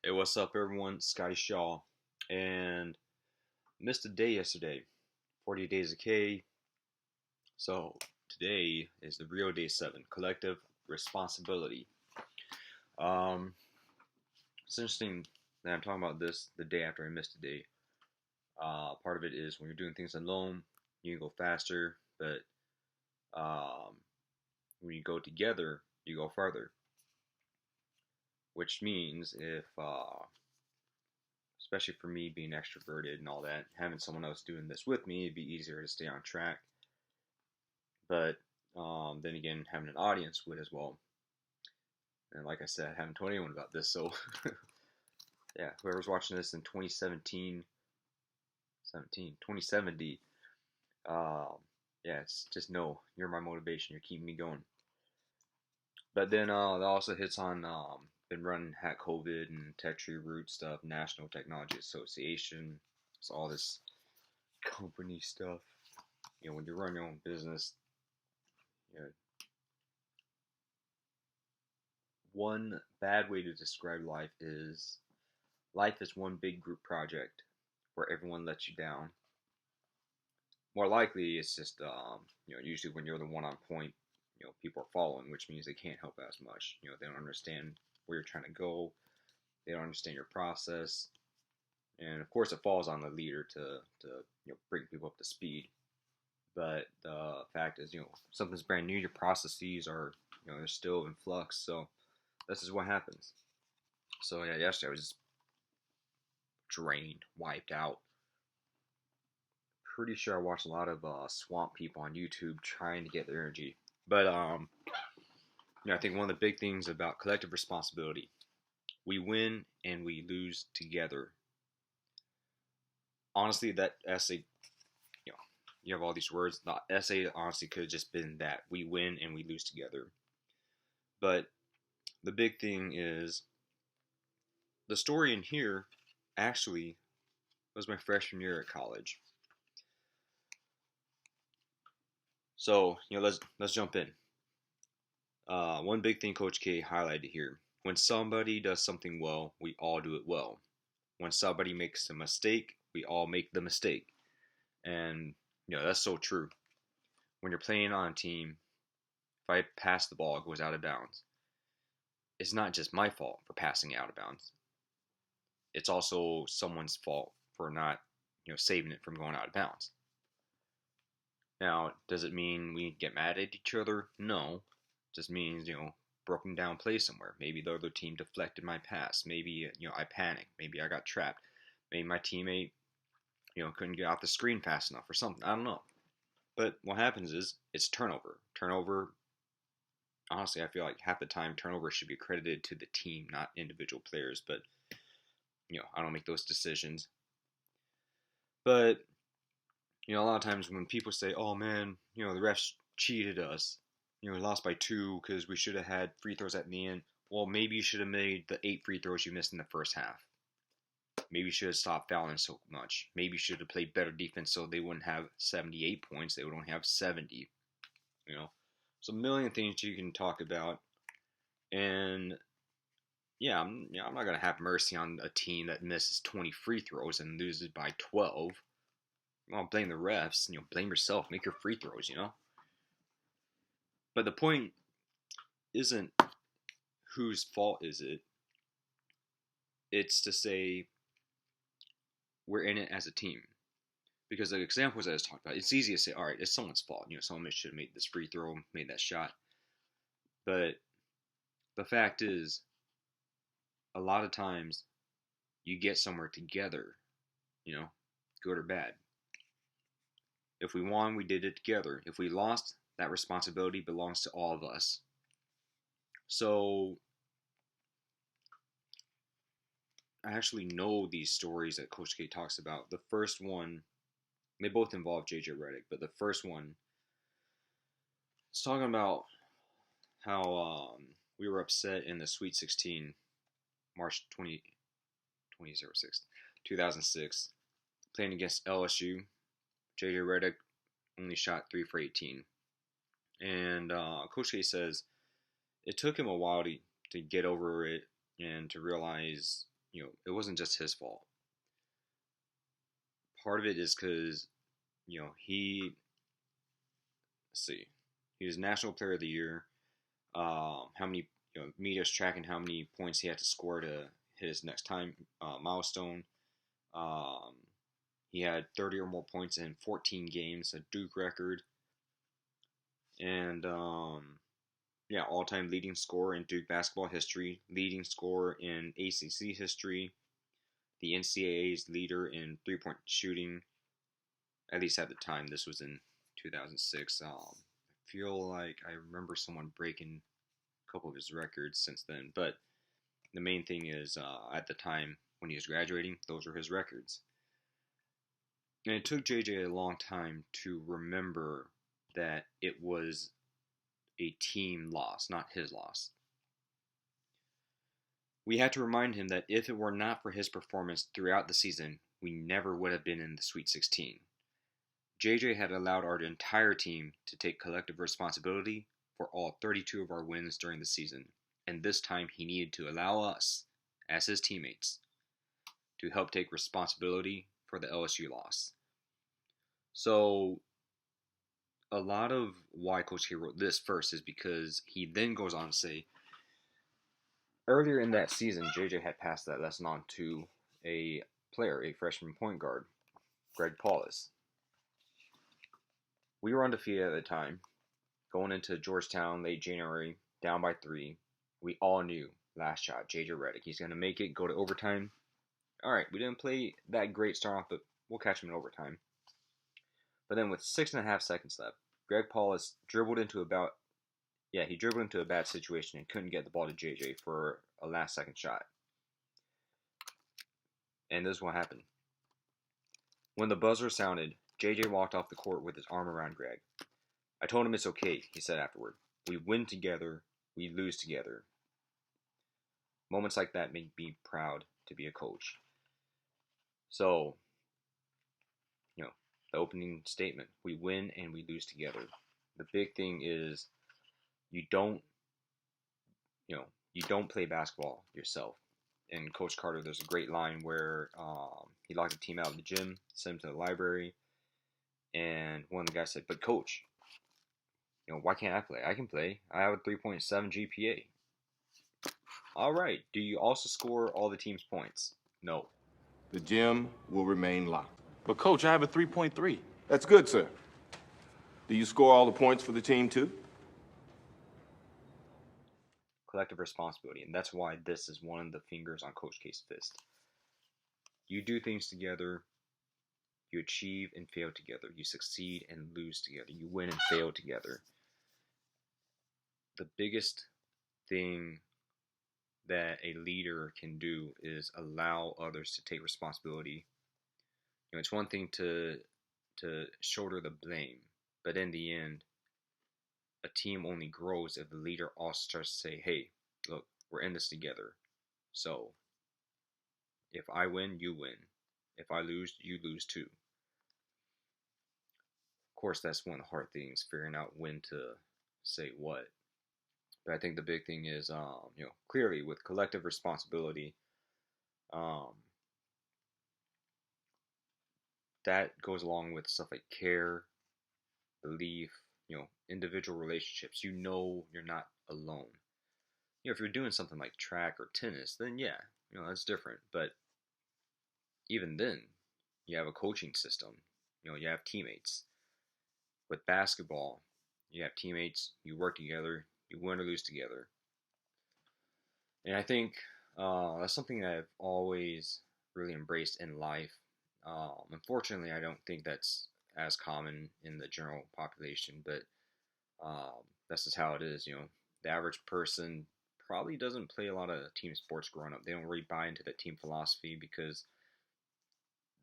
Hey, what's up, everyone? Scotty Shaw, and missed a day yesterday. 40 days of K. So today is the real day 7, collective responsibility. Um, it's interesting that I'm talking about this the day after I missed a day. Part of it is when you're doing things alone, you can go faster, but um, when you go together, you go farther. Which means if especially for me being extroverted and all that, having someone else doing this with me, it'd be easier to stay on track. But then again, having an audience would as well. And like I said, I haven't told anyone about this, so yeah, whoever's watching this in 2070, yeah, it's just know you're my motivation. You're keeping me going. But then that also hits on been running HackCOVID and Tech Tree Root stuff, National Technology Association. It's all this company stuff. You know, when you run your own business, you know, one bad way to describe life is one big group project where everyone lets you down. More likely, it's just usually when you're the one on point, people are following, which means they can't help as much. They don't understand where you're trying to go. They don't understand your process, and of course, it falls on the leader to bring people up to speed. But the fact is, something's brand new. Your processes are they're still in flux. So this is what happens. So yeah, yesterday I was just drained, wiped out. Pretty sure I watched a lot of swamp people on YouTube trying to get their energy. But I think one of the big things about collective responsibility, we win and we lose together. Honestly, that essay, you have all these words. The essay honestly could have just been that we win and we lose together. But the big thing is the story in here actually was my freshman year at college. So let's jump in. One big thing Coach K highlighted here: when somebody does something well, we all do it well. When somebody makes a mistake, we all make the mistake, and that's so true. When you're playing on a team, if I pass the ball, it goes out of bounds. It's not just my fault for passing it out of bounds. It's also someone's fault for not saving it from going out of bounds. Now, does it mean we get mad at each other? No. It just means, broken down play somewhere. Maybe the other team deflected my pass. Maybe, I panicked. Maybe I got trapped. Maybe my teammate, couldn't get off the screen fast enough or something. I don't know. But what happens is it's turnover. Turnover, honestly, I feel like half the time turnover should be credited to the team, not individual players. But, I don't make those decisions. But a lot of times when people say, "Oh man, the refs cheated us. We lost by 2 because we should have had free throws at the end." Well, maybe you should have made the 8 free throws you missed in the first half. Maybe you should have stopped fouling so much. Maybe you should have played better defense so they wouldn't have 78 points. They would only have 70. So a million things you can talk about. And yeah, I'm not gonna have mercy on a team that misses 20 free throws and loses by 12. You want to blame the refs, blame yourself, make your free throws, But the point isn't whose fault is it. It's to say we're in it as a team. Because the examples I was talking about, it's easy to say, all right, it's someone's fault. Someone should have made this free throw, made that shot. But the fact is, a lot of times you get somewhere together, good or bad. If we won, we did it together. If we lost, that responsibility belongs to all of us. So I actually know these stories that Coach K talks about. The first one, they both involve JJ Redick, but the first one, it's talking about how we were upset in the Sweet 16, March 2006, playing against LSU. JJ Redick only shot 3 for 18. And Coach K says it took him a while to get over it and to realize, it wasn't just his fault. Part of it is because, let's see, he was National Player of the Year. How many, media's tracking how many points he had to score to hit his next time milestone. He had 30 or more points in 14 games, a Duke record. And, all-time leading scorer in Duke basketball history, leading scorer in ACC history, the NCAA's leader in three-point shooting, at least at the time. This was in 2006. I feel like I remember someone breaking a couple of his records since then, but the main thing is at the time when he was graduating, those were his records. And it took JJ a long time to remember that it was a team loss, not his loss. We had to remind him that if it were not for his performance throughout the season, we never would have been in the Sweet 16. JJ had allowed our entire team to take collective responsibility for all 32 of our wins during the season, and this time he needed to allow us, as his teammates, to help take responsibility for the LSU loss. So, a lot of why Coach K wrote this first is because he then goes on to say, earlier in that season, JJ had passed that lesson on to a player, a freshman point guard, Greg Paulus. We were undefeated at the time, going into Georgetown late January, down by 3. We all knew, last shot, JJ Redick, he's going to make it, go to overtime. All right, we didn't play that great start off, but we'll catch him in overtime. But then with 6.5 seconds left, Greg Paulus dribbled into a bad situation and couldn't get the ball to JJ for a last-second shot. And this is what happened. When the buzzer sounded, JJ walked off the court with his arm around Greg. I told him it's okay, he said afterward. We win together, we lose together. Moments like that make me proud to be a coach. So, the opening statement, we win and we lose together. The big thing is you don't play basketball yourself. And Coach Carter, there's a great line where he locked the team out of the gym, sent them to the library, and one of the guys said, but Coach, why can't I play? I can play. I have a 3.7 GPA. All right. Do you also score all the team's points? No. The gym will remain locked. But Coach, I have a 3.3. That's good, sir. Do you score all the points for the team, too? Collective responsibility, and that's why this is one of the fingers on Coach K's fist. You do things together, you achieve and fail together, you succeed and lose together, you win and fail together. The biggest thing that a leader can do is allow others to take responsibility. It's one thing to shoulder the blame, but in the end, a team only grows if the leader also starts to say, hey, look, we're in this together. So, if I win, you win. If I lose, you lose too. Of course, that's one of the hard things, figuring out when to say what. But I think the big thing is, clearly with collective responsibility, that goes along with stuff like care, belief, individual relationships. You're not alone. If you're doing something like track or tennis, then yeah, that's different. But even then, you have a coaching system. You have teammates. With basketball, you have teammates. You work together. You win or lose together. And I think that's something that I've always really embraced in life. Unfortunately, I don't think that's as common in the general population, but that's just how it is. The average person probably doesn't play a lot of team sports growing up. They don't really buy into that team philosophy because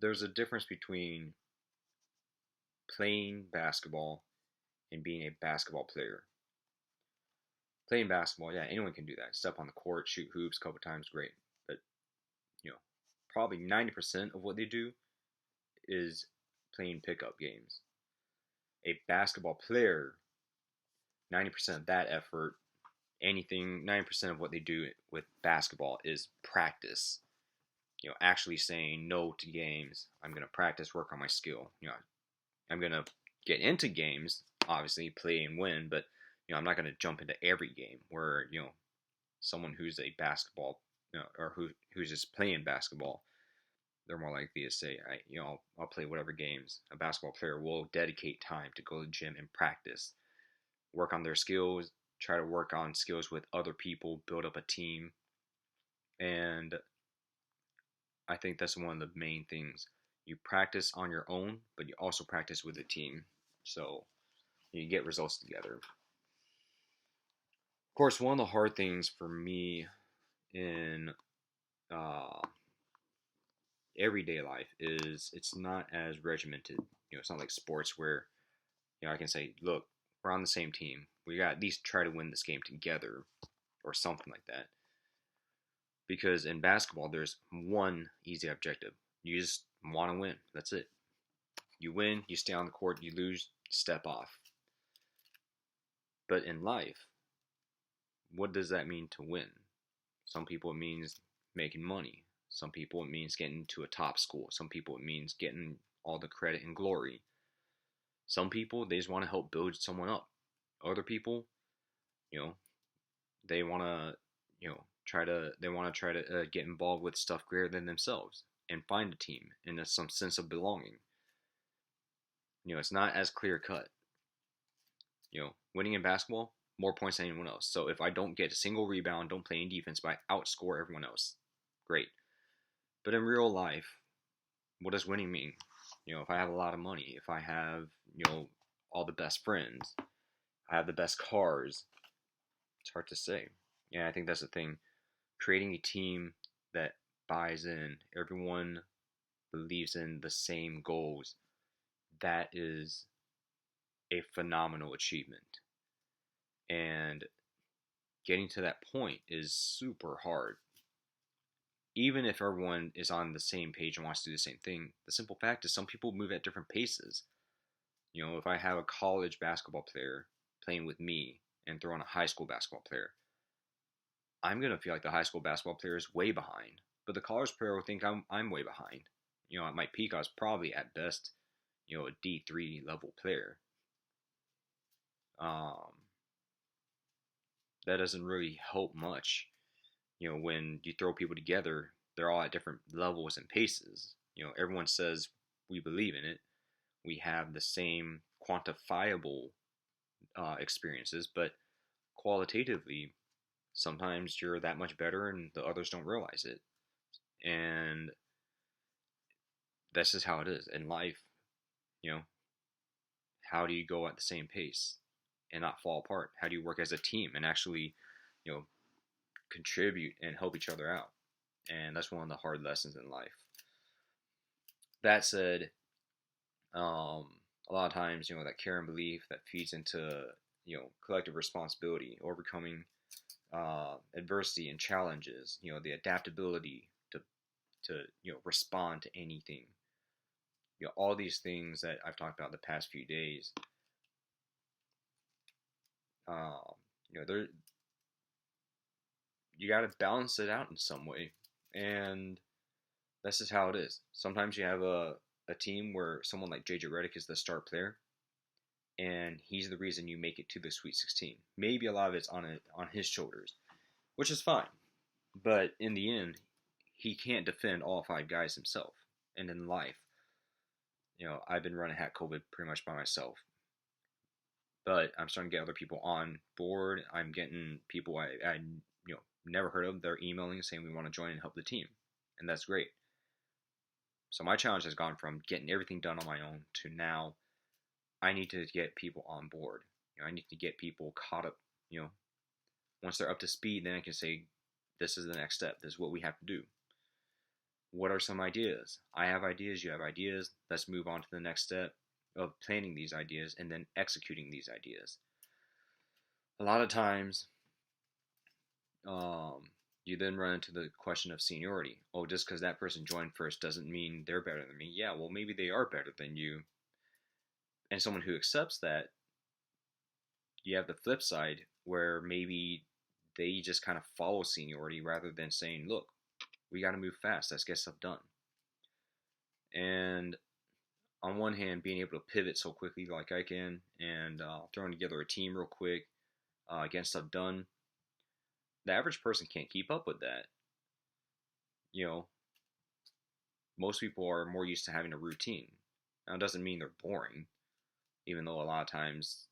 there's a difference between playing basketball and being a basketball player. Playing basketball, yeah, anyone can do that. Step on the court, shoot hoops a couple times, great. But, probably 90% of what they do is playing pickup games. A basketball player, 90% of that effort, 90% of what they do with basketball is practice. actually saying no to games. I'm gonna practice, work on my skill. I'm gonna get into games, obviously play and win, but I'm not gonna jump into every game where someone who's a basketball, or who's just playing basketball, they're more likely to say, I'll play whatever games. A basketball player will dedicate time to go to the gym and practice, work on their skills, try to work on skills with other people, build up a team, and I think that's one of the main things. You practice on your own, but you also practice with a team, so you get results together. Of course, one of the hard things for me in uh, everyday life is it's not as regimented. It's not like sports where I can say, look, we're on the same team. We got to at least try to win this game together, or something like that. Because in basketball, there's one easy objective. You just want to win. That's it. You win, you stay on the court. You lose, step off. But in life, what does that mean to win? Some people it means making money. Some people it means getting to a top school. Some people it means getting all the credit and glory. Some people they just want to help build someone up. Other people, you know, they want to, try to get involved with stuff greater than themselves and find a team and some sense of belonging. It's not as clear cut. Winning in basketball, more points than anyone else. So if I don't get a single rebound, don't play any defense, but I outscore everyone else, great. But in real life, what does winning mean? If I have a lot of money, if I have, all the best friends, I have the best cars, it's hard to say. Yeah, I think that's the thing. Creating a team that buys in, everyone believes in the same goals, that is a phenomenal achievement. And getting to that point is super hard. Even if everyone is on the same page and wants to do the same thing, the simple fact is some people move at different paces. If I have a college basketball player playing with me and throw on a high school basketball player, I'm going to feel like the high school basketball player is way behind. But the college player will think I'm way behind. At my peak, I was probably at best, a D3 level player. That doesn't really help much. When you throw people together, they're all at different levels and paces. Everyone says we believe in it. We have the same quantifiable experiences, but qualitatively, sometimes you're that much better and the others don't realize it. And that's just how it is in life. How do you go at the same pace and not fall apart? How do you work as a team and actually, contribute and help each other out? And that's one of the hard lessons in life. That said, a lot of times, that care and belief that feeds into, collective responsibility, overcoming adversity and challenges, the adaptability to respond to anything. All these things that I've talked about the past few days, they're you got to balance it out in some way, and that's just how it is. Sometimes you have a team where someone like JJ Redick is the star player, and he's the reason you make it to the Sweet 16. Maybe a lot of it's on his shoulders, which is fine, but in the end, he can't defend all 5 guys himself. And in life, I've been running HackCOVID pretty much by myself, but I'm starting to get other people on board. I'm getting people I never heard of. They're emailing saying we want to join and help the team, and that's great. So my challenge has gone from getting everything done on my own to now I need to get people on board. I need to get people caught up. Once they're up to speed, then I can say, this is the next step. This is what we have to do. What are some ideas? I have ideas. You have ideas. Let's move on to the next step of planning these ideas and then executing these ideas. A lot of times, you then run into the question of seniority. Oh, just because that person joined first doesn't mean they're better than me. Yeah, well, maybe they are better than you. And someone who accepts that, you have the flip side where maybe they just kind of follow seniority rather than saying, look, We got to move fast. Let's get stuff done. And on one hand, being able to pivot so quickly like I can and throwing together a team real quick, getting stuff done, the average person can't keep up with that. You know, most people are more used to having a routine. Now, it doesn't mean they're boring, even though a lot of times,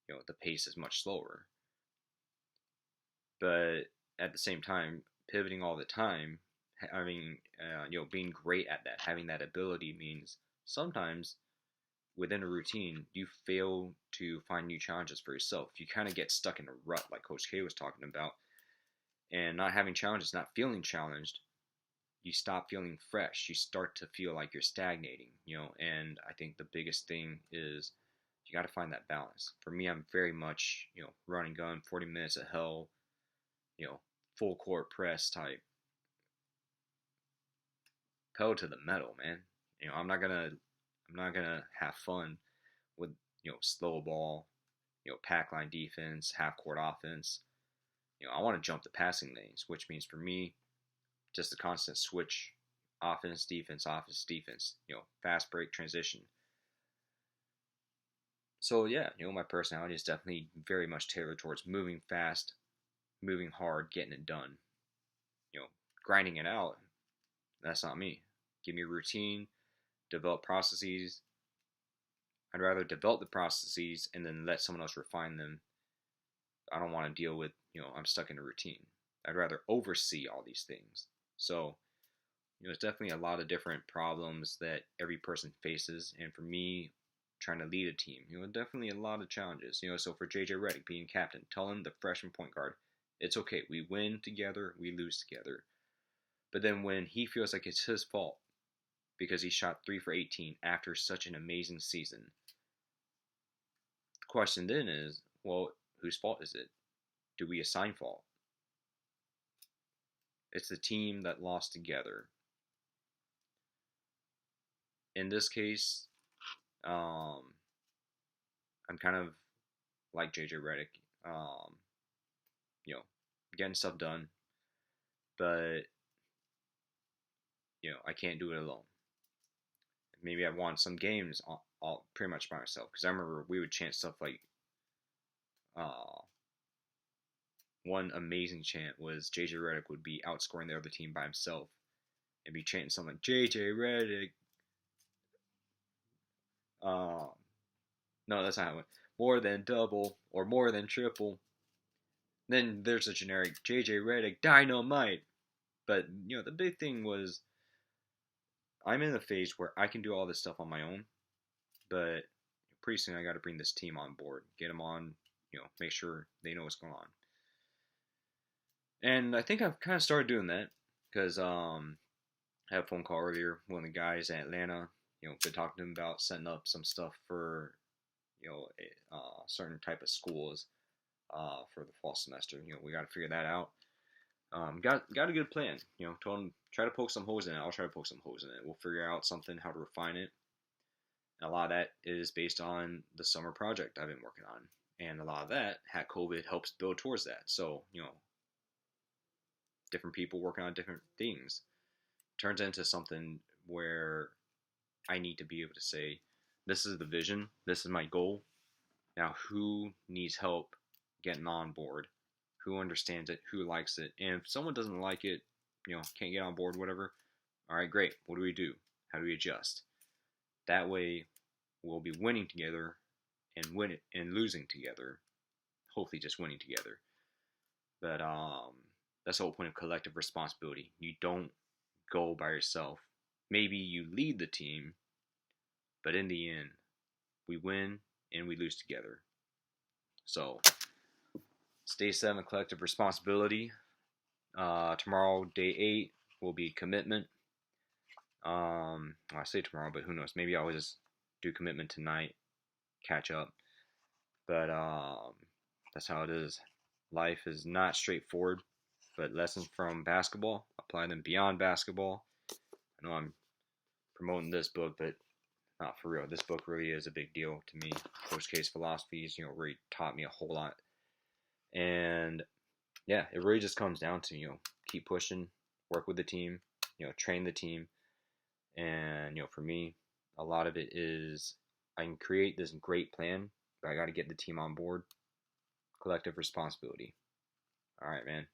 the pace is much slower. But at the same time, pivoting all the time, having, being great at that, having that ability means sometimes within a routine, you fail to find new challenges for yourself. You kind of get stuck in a rut, like Coach K was talking about, and not having challenges, not feeling challenged, you stop feeling fresh. You start to feel like you're stagnating, and I think the biggest thing is you got to find that balance. For me, I'm very much, run and gun, 40 minutes of hell, full court press type. Pedal to the metal, man. I'm not gonna have fun with, slow ball, pack line defense, half court offense. I want to jump the passing lanes, which means for me, just a constant switch, offense, defense, fast break, transition. So yeah, my personality is definitely very much tailored towards moving fast, moving hard, getting it done. Grinding it out, that's not me. Give me a routine, develop processes. I'd rather develop the processes and then let someone else refine them. I don't want to deal with, I'm stuck in a routine. I'd rather oversee all these things. So, it's definitely a lot of different problems that every person faces. And for me, trying to lead a team, definitely a lot of challenges. So for JJ Redick being captain, tell him, the freshman point guard, it's okay. We win together, we lose together. But then when he feels like it's his fault because he shot 3 for 18 after such an amazing season, the question then is, well, whose fault is it? Do we assign fault? It's the team that lost together. In this case, I'm kind of like JJ Redick, getting stuff done, but I can't do it alone. Maybe I won some games all pretty much by myself, because I remember we would chant stuff like, one amazing chant was JJ Redick would be outscoring the other team by himself and be chanting something like JJ Redick. No, that's not how it went. More than double or more than triple. Then there's a generic JJ Redick dynamite. But the big thing was, I'm in the phase where I can do all this stuff on my own, but pretty soon I got to bring this team on board, get them on, make sure they know what's going on. And I think I've kind of started doing that because I had a phone call earlier. One of the guys in Atlanta, been talking to him about setting up some stuff for, a certain type of schools for the fall semester. We got to figure that out. Got a good plan. Told him, try to poke some holes in it. I'll try to poke some holes in it. We'll figure out something, how to refine it. And a lot of that is based on the summer project I've been working on. And a lot of that, HackCOVID helps build towards that. So, different people working on different things turns into something where I need to be able to say, this is the vision, this is my goal. Now, who needs help getting on board? Who understands it? Who likes it? And if someone doesn't like it, can't get on board, whatever, all right, great. What do we do? How do we adjust? That way, we'll be winning together and losing together. Hopefully, just winning together. But that's the whole point of collective responsibility. You don't go by yourself. Maybe you lead the team, but in the end, we win and we lose together. So, stay 7, collective responsibility. Tomorrow, day 8, will be commitment. I say tomorrow, but who knows? Maybe I'll just do commitment tonight, catch up. But that's how it is. Life is not straightforward, but lessons from basketball, apply them beyond basketball. I know I'm promoting this book, but not for real. This book really is a big deal to me. Coach K's philosophies, really taught me a whole lot. And yeah, it really just comes down to, keep pushing, work with the team, train the team. And, for me, a lot of it is I can create this great plan, but I got to get the team on board. Collective responsibility. All right, man.